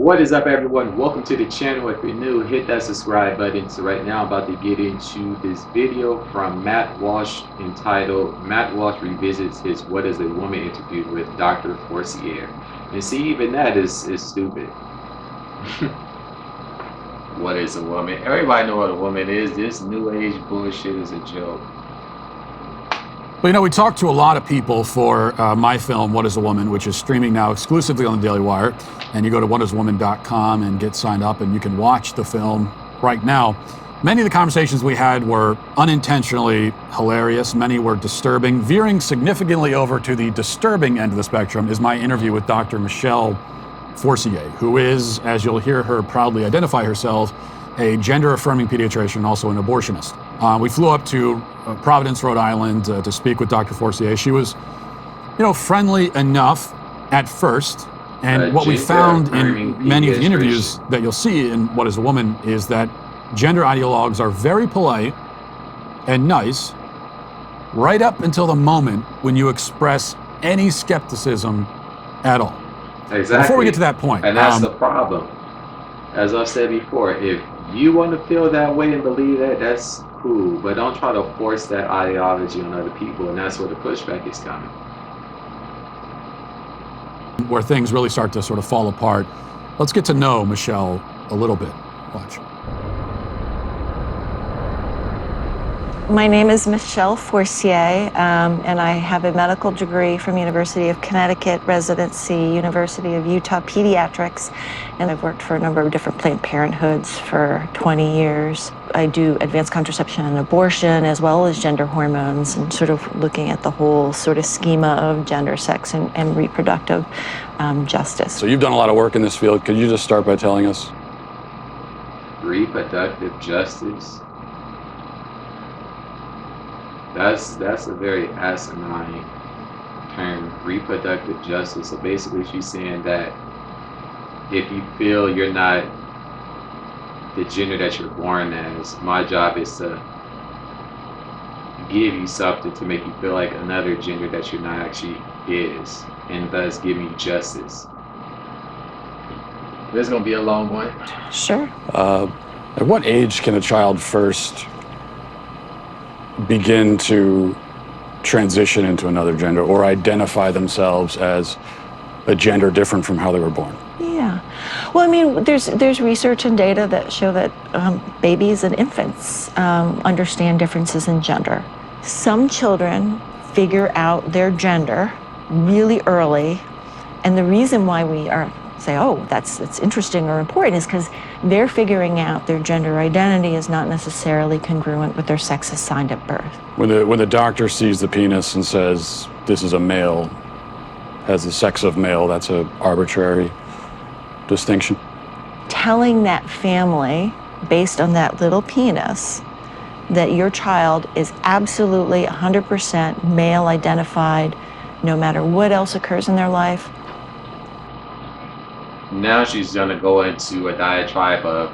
What is up, everyone? Welcome to the channel. If you're new, hit that subscribe button. So right now I'm about to get into this video from Matt Walsh entitled Matt Walsh Revisits His What is a Woman interview with Dr. Forcier. And see, even that is stupid. What is a woman? Everybody know what a woman is. This new age bullshit is a joke. Well, you know, we talked to a lot of people for my film, What is a Woman, which is streaming now exclusively on the Daily Wire. And you go to whatiswoman.com and get signed up, and you can watch the film right now. Many of the conversations we had were unintentionally hilarious. Many were disturbing. Veering significantly over to the disturbing end of the spectrum is my interview with Dr. Michelle Forcier, who is, as you'll hear her proudly identify herself, a gender-affirming pediatrician, also an abortionist. We flew up to Providence, Rhode Island to speak with Dr. Forcier. She was, friendly enough at first. And what we found in many of the interviews that you'll see in What is a Woman is that gender ideologues are very polite and nice right up until the moment when you express any skepticism at all. Exactly. Before we get to that point. And that's the problem. As I've said before, if you want to feel that way and believe that, that's cool. But don't try to force that ideology on other people. And that's where the pushback is coming. Where things really start to sort of fall apart. Let's get to know Michelle a little bit. Watch. My name is Michelle Forcier, and I have a medical degree from University of Connecticut, residency, University of Utah Pediatrics, and I've worked for a number of different Planned Parenthoods for 20 years. I do advanced contraception and abortion, as well as gender hormones, and sort of looking at the whole sort of schema of gender, sex, and reproductive justice. So you've done a lot of work in this field. Could you just start by telling us? Reproductive justice? That's a very asinine term, reproductive justice. So basically she's saying that if you feel you're not the gender that you're born as, my job is to give you something to make you feel like another gender that you're not actually is, and thus give you justice. This is gonna be a long one. Sure. At what age can a child first begin to transition into another gender or identify themselves as a gender different from how they were born? Yeah. Well, I mean, there's research and data that show that babies and infants understand differences in gender. Some children figure out their gender really early, and the reason why we say, oh, that's interesting or important is because they're figuring out their gender identity is not necessarily congruent with their sex assigned at birth. When the doctor sees the penis and says, this is a male, has the sex of male, that's an arbitrary distinction? Telling that family, based on that little penis, that your child is absolutely 100% male identified, no matter what else occurs in their life. Now she's gonna go into a diatribe of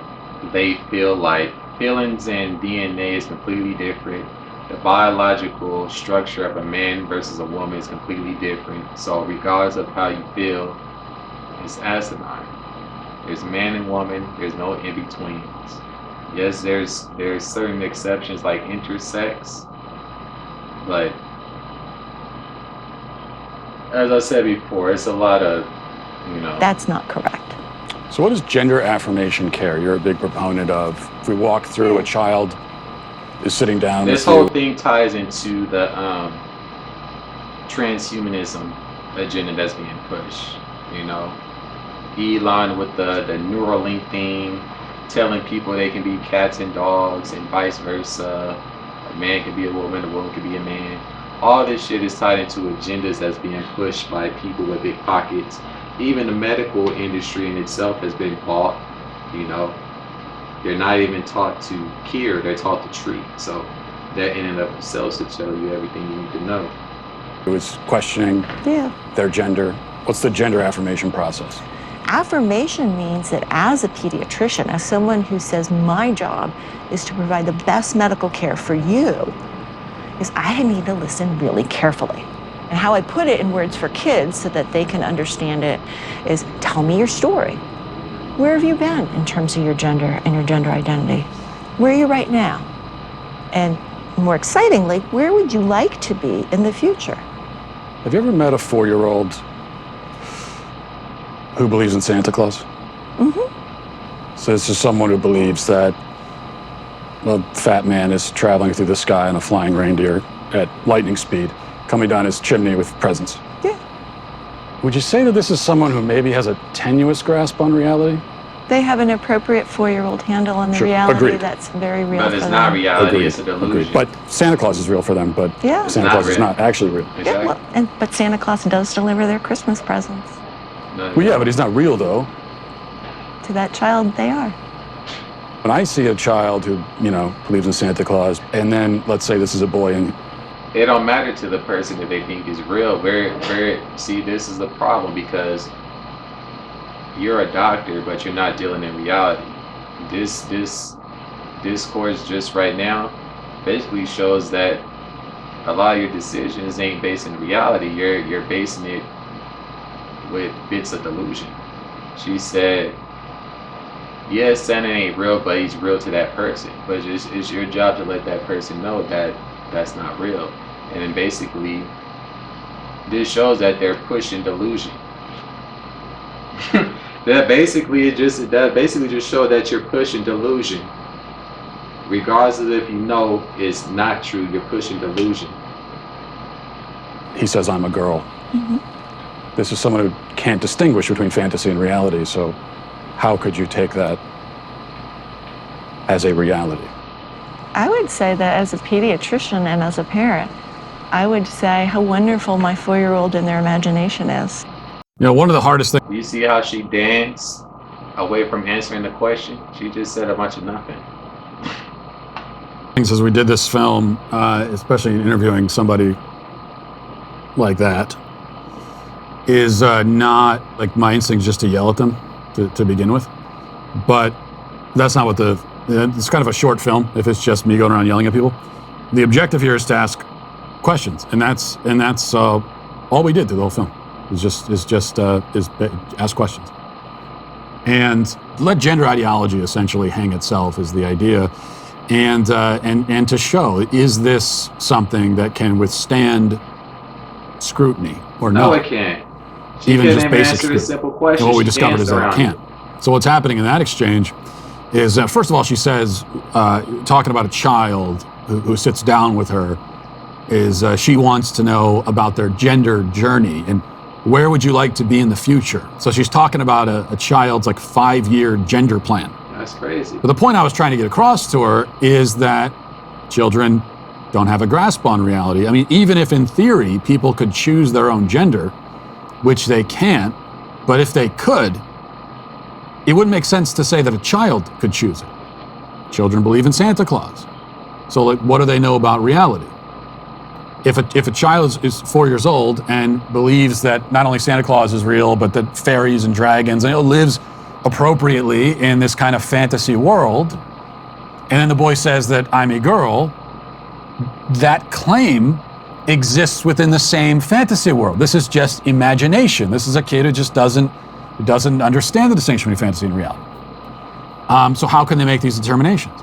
they feel like feelings and DNA is completely different. The biological structure of a man versus a woman is completely different. So regardless of how you feel, it's asinine. There's man and woman, there's no in-betweens. Yes, there's certain exceptions like intersex, but as I said before, it's a lot of, That's not correct. So what is gender affirmation care? You're a big proponent of. If we walk through, a child is sitting down. This whole thing ties into the transhumanism agenda that's being pushed. Elon with the Neuralink thing, telling people they can be cats and dogs and vice versa. A man can be a woman can be a man. All this shit is tied into agendas that's being pushed by people with big pockets. Even the medical industry in itself has been bought. They're not even taught to cure, they're taught to treat. So that in and of itself should tell you everything you need to know. It was questioning their gender. What's the gender affirmation process? Affirmation means that as a pediatrician, as someone who says my job is to provide the best medical care for you, is I need to listen really carefully. And how I put it in words for kids so that they can understand it is, tell me your story. Where have you been in terms of your gender and your gender identity? Where are you right now? And more excitingly, where would you like to be in the future? Have you ever met a 4-year-old who believes in Santa Claus? Mm-hmm. So this is someone who believes that a fat man is traveling through the sky on a flying reindeer at lightning speed, coming down his chimney with presents. Yeah. Would you say that this is someone who maybe has a tenuous grasp on reality? They have an appropriate 4-year-old handle on the Sure. reality Agreed. that's very real But for it's them. not reality, Agreed. it's a delusion. Agreed. But Santa Claus is real for them, but Yeah. Santa Not Claus is real. not actually real. Exactly. Yeah, well, but Santa Claus does deliver their Christmas presents. No, Well, yeah, but he's not real, though. To that child, they are. When I see a child who, believes in Santa Claus, and then let's say this is a boy, and it don't matter to the person that they think is real. See, this is the problem, because you're a doctor, but you're not dealing in reality. This discourse just right now basically shows that a lot of your decisions ain't based in reality. You're basing it with bits of delusion. She said, yes, Santa ain't real, but he's real to that person. But it's your job to let that person know that that's not real. And then basically, this shows that they're pushing delusion. that basically just shows that you're pushing delusion. Regardless of if you know it's not true, you're pushing delusion. he says, I'm a girl. Mm-hmm. This is someone who can't distinguish between fantasy and reality, so how could you take that as a reality? I would say that as a pediatrician and as a parent, I would say how wonderful my 4-year-old in their imagination is. One of the hardest things. You see how she danced away from answering the question? She just said a bunch of nothing. As we did this film, especially in interviewing somebody like that, is not like my instinct just to yell at them to begin with. But that's not what it's kind of a short film if it's just me going around yelling at people. The objective here is to ask questions, and that's all we did through the whole film. Is ask questions. And let gender ideology essentially hang itself is the idea. And to show, is this something that can withstand scrutiny or not? No, it can't. She Even couldn't just even basic answer the scrutiny. simple question. And what we She discovered is danced that it around can't. So what's happening in that exchange is, first of all, she says, talking about a child who sits down with her, is she wants to know about their gender journey and where would you like to be in the future? So she's talking about a child's 5-year gender plan. That's crazy. But the point I was trying to get across to her is that children don't have a grasp on reality. I mean, even if in theory people could choose their own gender, which they can't, but if they could, it wouldn't make sense to say that a child could choose it. Children believe in Santa Claus. So what do they know about reality? If a child is 4 years old and believes that not only Santa Claus is real, but that fairies and dragons, and lives appropriately in this kind of fantasy world, and then the boy says that I'm a girl, that claim exists within the same fantasy world. This is just imagination. This is a kid who just doesn't understand the distinction between fantasy and reality. So how can they make these determinations?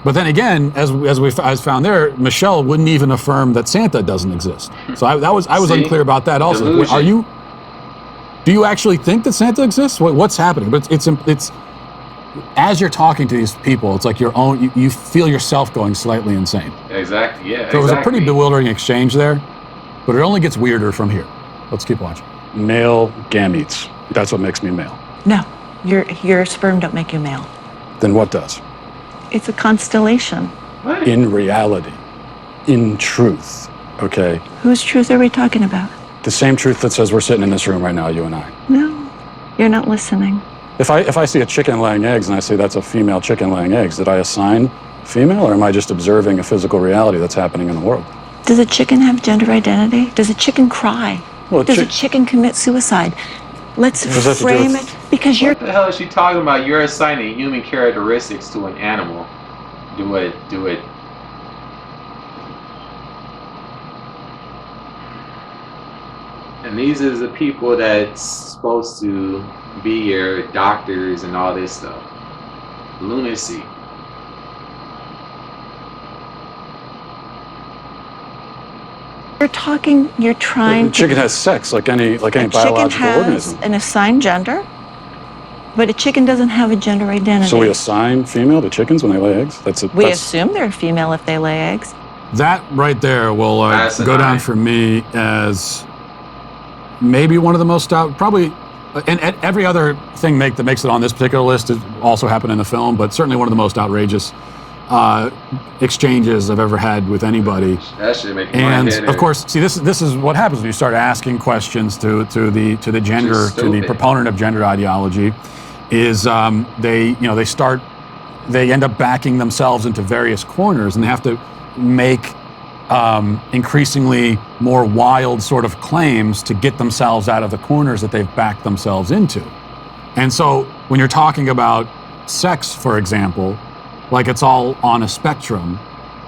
But then again, as we found there, Michelle wouldn't even affirm that Santa doesn't exist. So I was See? unclear about that also. Delusion. Do you actually think that Santa exists? What's happening? But it's as you're talking to these people, it's like you feel yourself going slightly insane. Exactly, yeah. So it was a pretty bewildering exchange there, but it only gets weirder from here. Let's keep watching. Male gametes. That's what makes me male. No, your sperm don't make you male. Then what does? It's a constellation. What? In reality, in truth, okay? Whose truth are we talking about? The same truth that says we're sitting in this room right now, you and I. No, you're not listening. If I see a chicken laying eggs and I say that's a female chicken laying eggs, did I assign female, or am I just observing a physical reality that's happening in the world? Does a chicken have gender identity? Does a chicken cry? Well, Does a chicken commit suicide? Let's What does that have to do frame with- it because you're What the hell is she talking about? You're assigning human characteristics to an animal. Do it. And And these are the people that's supposed to be your doctors and all this stuff. Lunacy. You're trying The chicken has sex like any biological organism. An assigned gender, but a chicken doesn't have a gender identity. So we assign female to chickens when they lay eggs? We assume they're female if they lay eggs. That right there will go down for me as maybe one of the most probably, and every other thing that makes it on this particular list also happened in the film, but certainly one of the most outrageous exchanges I've ever had with anybody. That should make and of course, see, this is what happens when you start asking questions to the gender, to the proponent of gender ideology, is they end up backing themselves into various corners, and they have to make increasingly more wild sort of claims to get themselves out of the corners that they've backed themselves into. And so when you're talking about sex, for example, like it's all on a spectrum,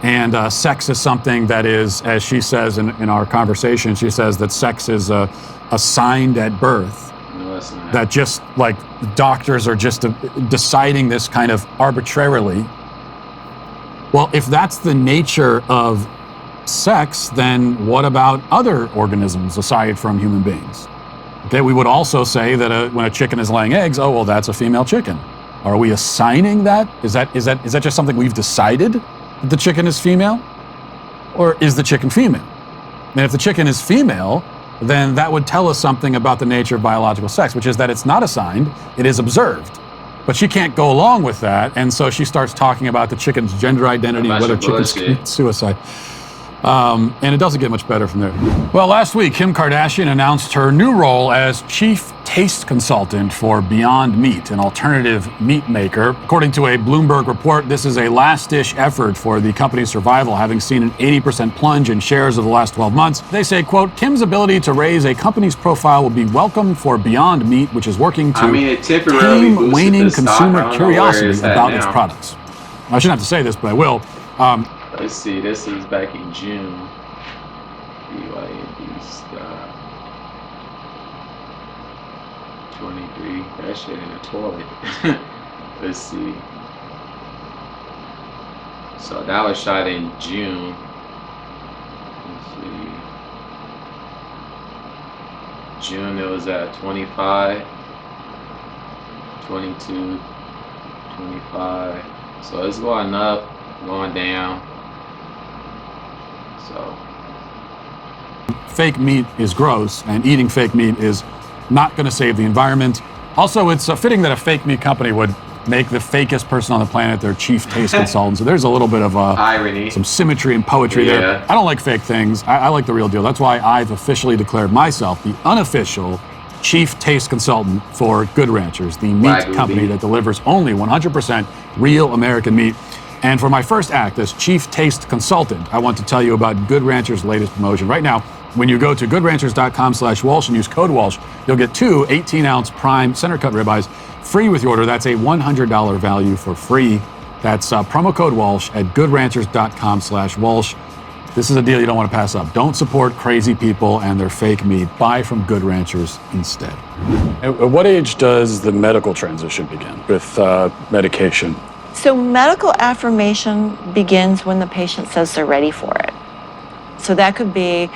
and sex is something that is, as she says in our conversation, she says that sex is assigned at birth. No, it's not. That just like doctors are just deciding this kind of arbitrarily. Well, if that's the nature of sex, then what about other organisms aside from human beings? Okay, we would also say that when a chicken is laying eggs, oh, well, that's a female chicken. Are we assigning that? Is that just something we've decided that the chicken is female? Or is the chicken female? And if the chicken is female, then that would tell us something about the nature of biological sex, which is that it's not assigned, it is observed. But she can't go along with that, and so she starts talking about the chicken's gender identity and whether chickens commit suicide. And it doesn't get much better from there. Well, last week, Kim Kardashian announced her new role as Chief Taste Consultant for Beyond Meat, an alternative meat maker. According to a Bloomberg report, this is a last-ditch effort for the company's survival, having seen an 80% plunge in shares over the last 12 months. They say, quote, Kim's ability to raise a company's profile will be welcome for Beyond Meat, which is working to tame waning consumer curiosity about its products. I shouldn't have to say this, but I will. Let's see, this is back in June. BYND stock. 23. That shit in the toilet. Let's see. So that was shot in June. Let's see. June it was at 25, 22, 25. So it's going up, going down. So fake meat is gross, and eating fake meat is not going to save the environment. Also, it's fitting that a fake meat company would make the fakest person on the planet their chief taste consultant. So there's a little bit of irony, some symmetry and poetry there. I don't like fake things. I like the real deal. That's why I've officially declared myself the unofficial chief taste consultant for Good Ranchers, the meat company that delivers only 100% real American meat. And for my first act as Chief Taste Consultant, I want to tell you about Good Rancher's latest promotion. Right now, when you go to goodranchers.com/Walsh and use code Walsh, you'll get 2 18-ounce prime center cut ribeyes free with your order. That's a $100 value for free. That's promo code Walsh at goodranchers.com/Walsh. This is a deal you don't want to pass up. Don't support crazy people and their fake meat. Buy from Good Ranchers instead. At what age does the medical transition begin with medication? So medical affirmation begins when the patient says they're ready for it. So that could be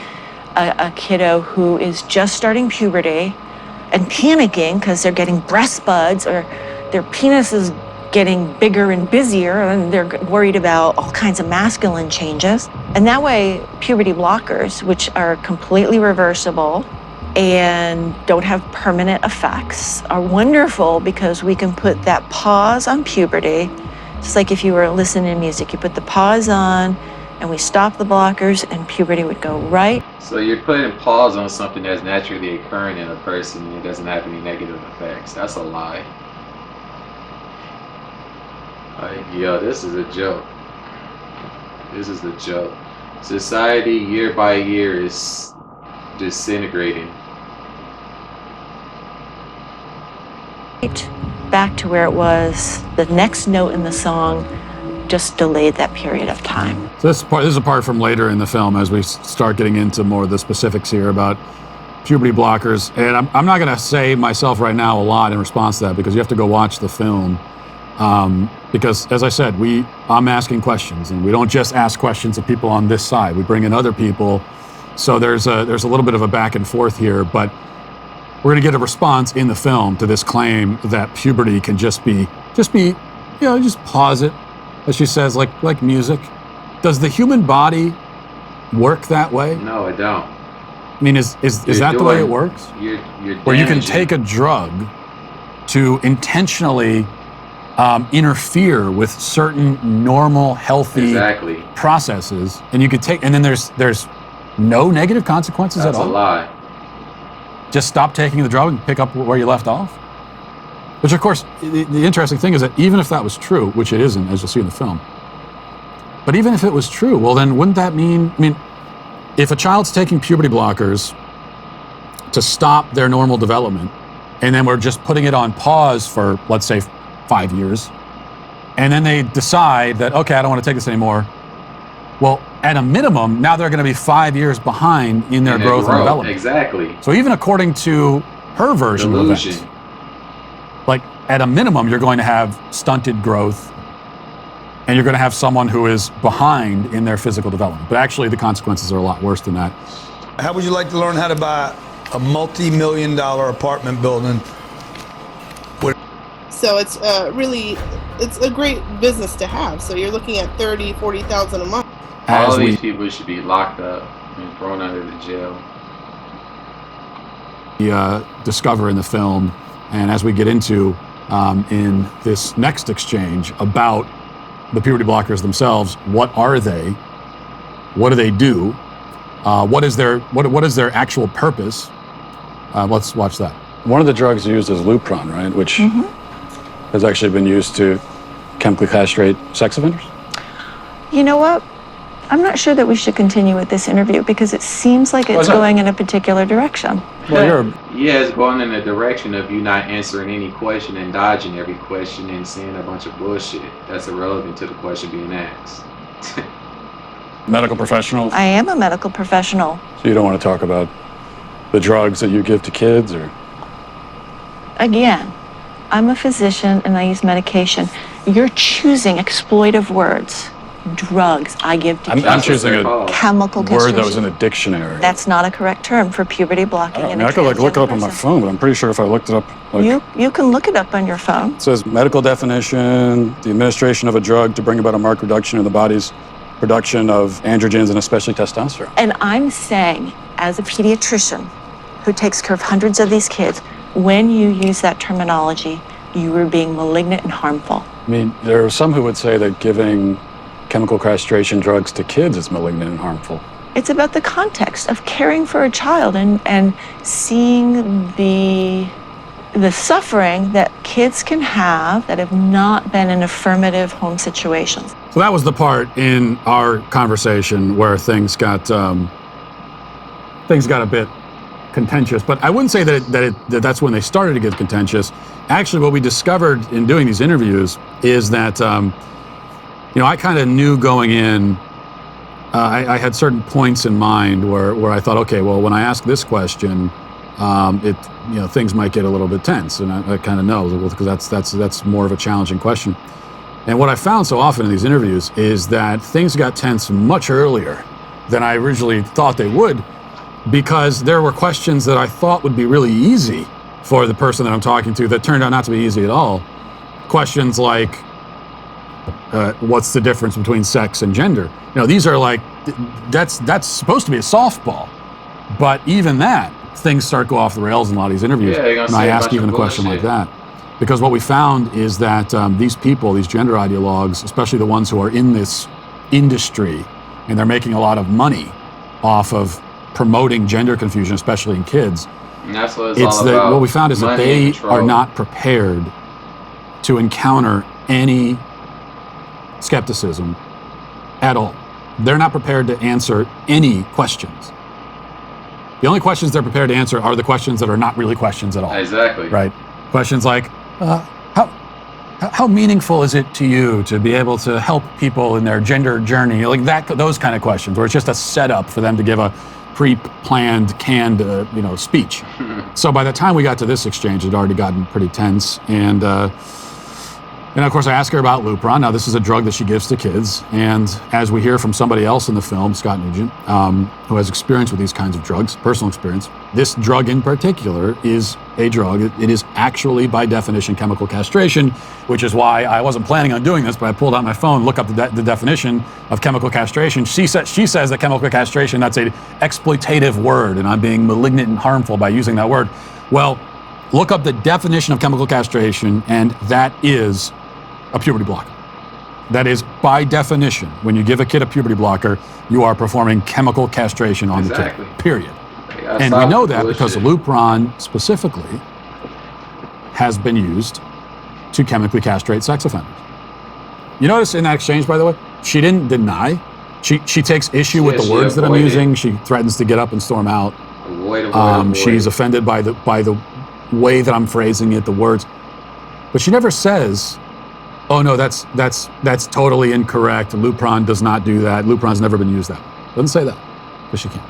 a kiddo who is just starting puberty and panicking because they're getting breast buds or their penis is getting bigger and busier and they're worried about all kinds of masculine changes. And that way, puberty blockers, which are completely reversible and don't have permanent effects, are wonderful because we can put that pause on puberty. Just like if you were listening to music, you put the pause on and we stop the blockers and puberty would go right. So you're putting pause on something that's naturally occurring in a person and it doesn't have any negative effects. That's a lie. Like, yo, this is a joke. This is a joke. Society year by year is disintegrating. Back to where it was. The next note in the song just delayed that period of time. So this is a part from later in the film as we start getting into more of the specifics here about puberty blockers, and I'm not going to say myself right now a lot in response to that, because you have to go watch the film. Because, as I said, I'm asking questions, and we don't just ask questions of people on this side. We bring in other people, so there's a little bit of a back and forth here. But we're going to get a response in the film to this claim that puberty can just be, just pause it, as she says, like music. Does the human body work that way? No, it don't. I mean, is that the way it works? You're Where you can damaging. take a drug to intentionally interfere with certain normal, healthy Exactly. processes, and you could take, and then there's no negative consequences That's at a all. lie. Just stop taking the drug and pick up where you left off. Which, of course, the interesting thing is that even if that was true, which it isn't, as you'll see in the film, but even if it was true, well, then wouldn't that mean, if a child's taking puberty blockers to stop their normal development, and then we're just putting it on pause for, let's say, 5 years, and then they decide that, okay, I don't want to take this anymore. Well, at a minimum, now they're going to be 5 years behind in their growth and development. Exactly. So even according to her version of Delusion. events, like at a minimum, you're going to have stunted growth, and you're going to have someone who is behind in their physical development. But actually, the consequences are a lot worse than that. How would you like to learn how to buy a multi-million-dollar apartment building? So it's it's a great business to have. So you're looking at 30, 40,000 a month. All As these we people should be locked up and thrown under the jail. discover in the film, and as we get into in this next exchange about the puberty blockers themselves, what are they? What do they do? What is their actual purpose? Let's watch that. One of the drugs used is Lupron, right? Which has actually been used to chemically castrate sex offenders. You know what? I'm not sure that we should continue with this interview because it seems like it's not? going in a particular direction. Well, Yeah, it's going in the direction of you not answering any question and dodging every question and saying a bunch of bullshit that's irrelevant to the question being asked. Medical professional. I am a medical professional. So you don't want to talk about the drugs that you give to kids, or? Again, I'm a physician and I use medication. You're choosing exploitive words. Drugs I give to I'm kids. That's what choosing they're a called. Chemical word that was in castration. a dictionary. That's not a correct term for puberty blocking. in a I could look it transgender up on my person. phone, but I'm pretty sure if I looked it up, You can look it up on your phone. it says medical definition: the administration of a drug to bring about a marked reduction in the body's production of androgens and especially testosterone. And I'm saying, as a pediatrician who takes care of hundreds of these kids, when you use that terminology, you are being malignant and harmful. I mean, there are some who would say that giving chemical castration drugs to kids is malignant and harmful. It's about the context of caring for a child and seeing the suffering that kids can have that have not been in affirmative home situations. So that was the part in our conversation where things got a bit contentious. But I wouldn't say that's when they started to get contentious. Actually, what we discovered in doing these interviews is that I kind of knew going in. I had certain points in mind where I thought, okay, well, when I ask this question, things might get a little bit tense, and I kind of know because that's more of a challenging question. And what I found so often in these interviews is that things got tense much earlier than I originally thought they would, because there were questions that I thought would be really easy for the person that I'm talking to that turned out not to be easy at all. Questions like, what's the difference between sex and gender? These are like, that's supposed to be a softball, but even that, things start to go off the rails in a lot of these interviews. Yeah, they're gonna and I say a ask bunch even of a question like bullshit. that. Because what we found is that these people, these gender ideologues, especially the ones who are in this industry, and they're making a lot of money off of promoting gender confusion, especially in kids. And that's what It's all that about. what we found is that Money they and control. are not prepared to encounter any skepticism at all. They're not prepared to answer any questions. The only questions they're prepared to answer are the questions that are not really questions at all. Exactly. Right? Questions like, how meaningful is it to you to be able to help people in their gender journey? Like that, those kind of questions, where it's just a setup for them to give a pre-planned, canned, speech. So by the time we got to this exchange, it had already gotten pretty tense. And of course, I asked her about Lupron. Now, this is a drug that she gives to kids. And as we hear from somebody else in the film, Scott Nugent, who has experience with these kinds of drugs, personal experience, this drug in particular is a drug. It is actually, by definition, chemical castration, which is why I wasn't planning on doing this, but I pulled out my phone, look up the definition of chemical castration. She says that chemical castration, that's an exploitative word, and I'm being malignant and harmful by using that word. Well, look up the definition of chemical castration, and that is a puberty blocker. That is, by definition, when you give a kid a puberty blocker, you are performing chemical castration on the kid, period. And we know that because Lupron specifically has been used to chemically castrate sex offenders. You notice in that exchange, by the way, she didn't deny. She takes issue with the words that I'm using. She threatens to get up and storm out. She's offended by the way that I'm phrasing it, the words. But she never says, oh no, that's totally incorrect. Lupron does not do that. Lupron's never been used that way. Doesn't say that, but she can.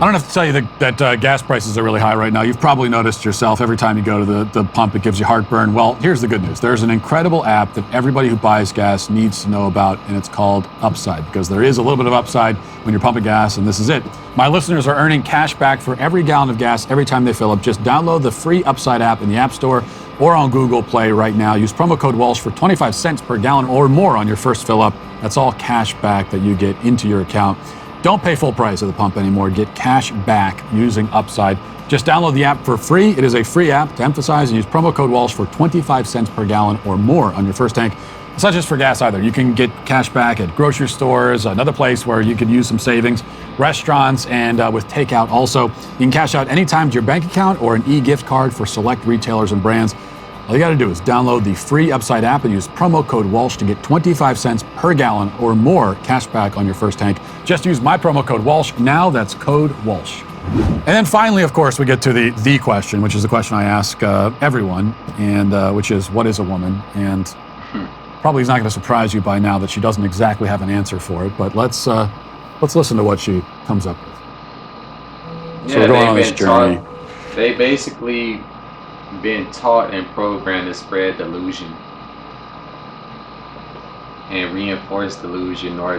I don't have to tell you that gas prices are really high right now. You've probably noticed yourself, every time you go to the pump, it gives you heartburn. Well, here's the good news. There's an incredible app that everybody who buys gas needs to know about, and it's called Upside, because there is a little bit of upside when you're pumping gas, and this is it. My listeners are earning cash back for every gallon of gas every time they fill up. Just download the free Upside app in the App Store or on Google Play right now. Use promo code Walsh for 25 cents per gallon or more on your first fill up. That's all cash back that you get into your account. Don't pay full price at the pump anymore. Get cash back using Upside. Just download the app for free. It is a free app, to emphasize, and use promo code Walsh for 25 cents per gallon or more on your first tank. It's not just for gas either. You can get cash back at grocery stores, another place where you could use some savings, restaurants, and with takeout also. You can cash out anytime to your bank account or an e-gift card for select retailers and brands. All you got to do is download the free Upside app and use promo code Walsh to get 25 cents per gallon or more cash back on your first tank. Just use my promo code Walsh now. That's code Walsh. And then finally, of course, we get to the question, which is the question I ask everyone, and which is, what is a woman? And probably is not going to surprise you by now that she doesn't exactly have an answer for it. But let's listen to what she comes up with. Yeah, so we're going on this journey. They basically been taught and programmed to spread delusion and reinforce delusion in order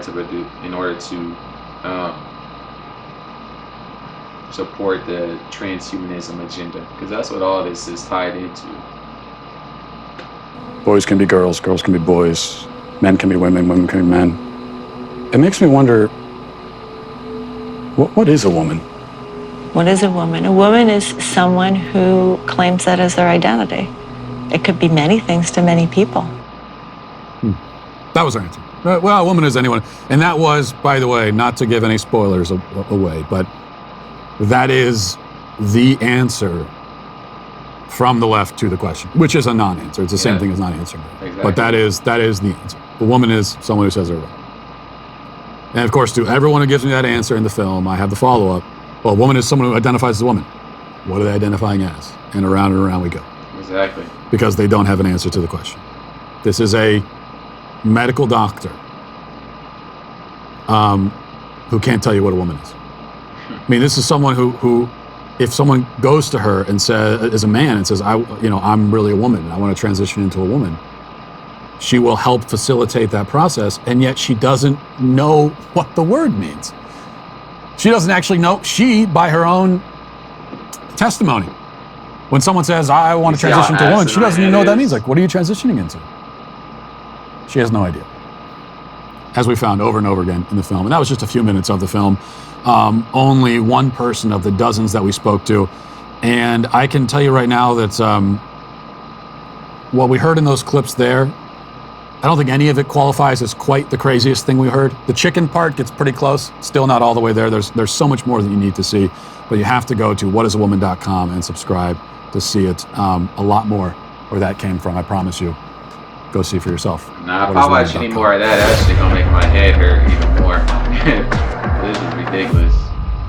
to support the transhumanism agenda, because that's what all this is tied into. Boys can be girls, girls can be boys, men can be women, women can be men. It makes me wonder, what is a woman? What is a woman? A woman is someone who claims that as their identity. It could be many things to many people. That was her answer. Well, a woman is anyone. And that was, by the way, not to give any spoilers away, but that is the answer from the left to the question, which is a non-answer. It's the same thing as not answering. Exactly. But that is the answer. A woman is someone who says they're a woman. And of course, to everyone who gives me that answer in the film, I have the follow-up. Well, a woman is someone who identifies as a woman. What are they identifying as? And around we go. Exactly. Because they don't have an answer to the question. This is a medical doctor who can't tell you what a woman is. I mean, this is someone who if someone goes to her and says, as a man, and says, I'm really a woman, and I want to transition into a woman, she will help facilitate that process, and yet she doesn't know what the word means. She doesn't actually know. She, by her own testimony, when someone says, I want to transition to a woman, she doesn't even know what that means. Like, what are you transitioning into? She has no idea. As we found over and over again in the film. And that was just a few minutes of the film. Only one person of the dozens that we spoke to. And I can tell you right now that what we heard in those clips there, I don't think any of it qualifies as quite the craziest thing we heard. The chicken part gets pretty close, still not all the way there. There's so much more that you need to see, but you have to go to whatisawoman.com and subscribe to see it. A lot more where that came from, I promise you. Go see for yourself. Nah, if I watch any more of that shit gonna make my head hurt even more. This is ridiculous.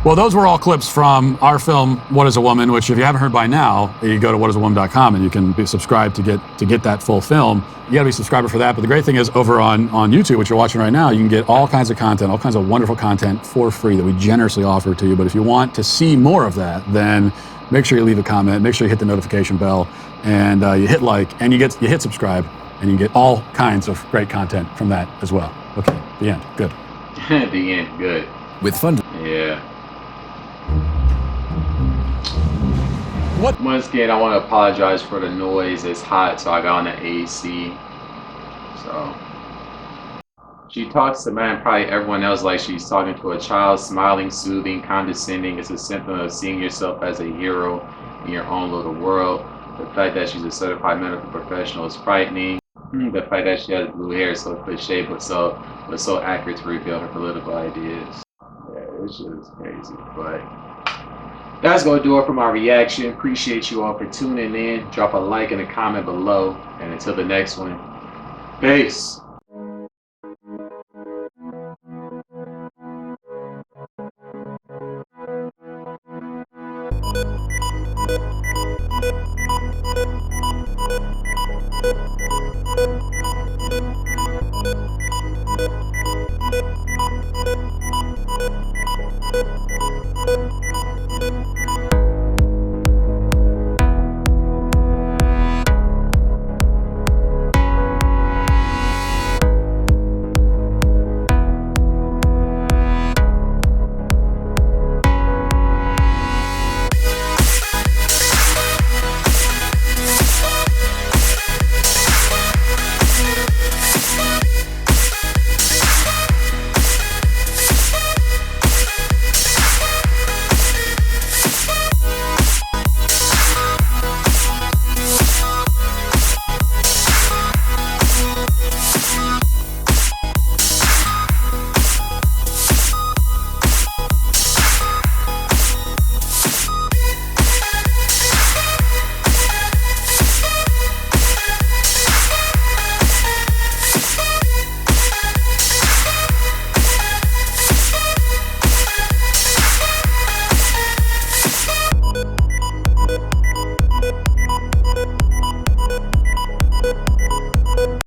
Well, those were all clips from our film, What is a Woman, which if you haven't heard by now, you go to whatisawoman.com and you can be subscribed to get that full film. You gotta be a subscriber for that. But the great thing is over on YouTube, which you're watching right now, you can get all kinds of content, all kinds of wonderful content for free that we generously offer to you. But if you want to see more of that, then make sure you leave a comment, make sure you hit the notification bell, and you hit like, and you hit subscribe, and you can get all kinds of great content from that as well. Okay, the end, good. The end, good. With fun. Yeah. What? Once again, I want to apologize for the noise. It's hot, so I got on the AC. So she talks to man, probably everyone else, like she's talking to a child, smiling, soothing, condescending. It's a symptom of seeing yourself as a hero in your own little world. The fact that she's a certified medical professional is frightening. The fact that she has blue hair is so cliche, but so accurate to reveal her political ideas. Yeah, this shit is crazy, but that's gonna do it for my reaction. Appreciate you all for tuning in. Drop a like and a comment below, and until the next one, peace.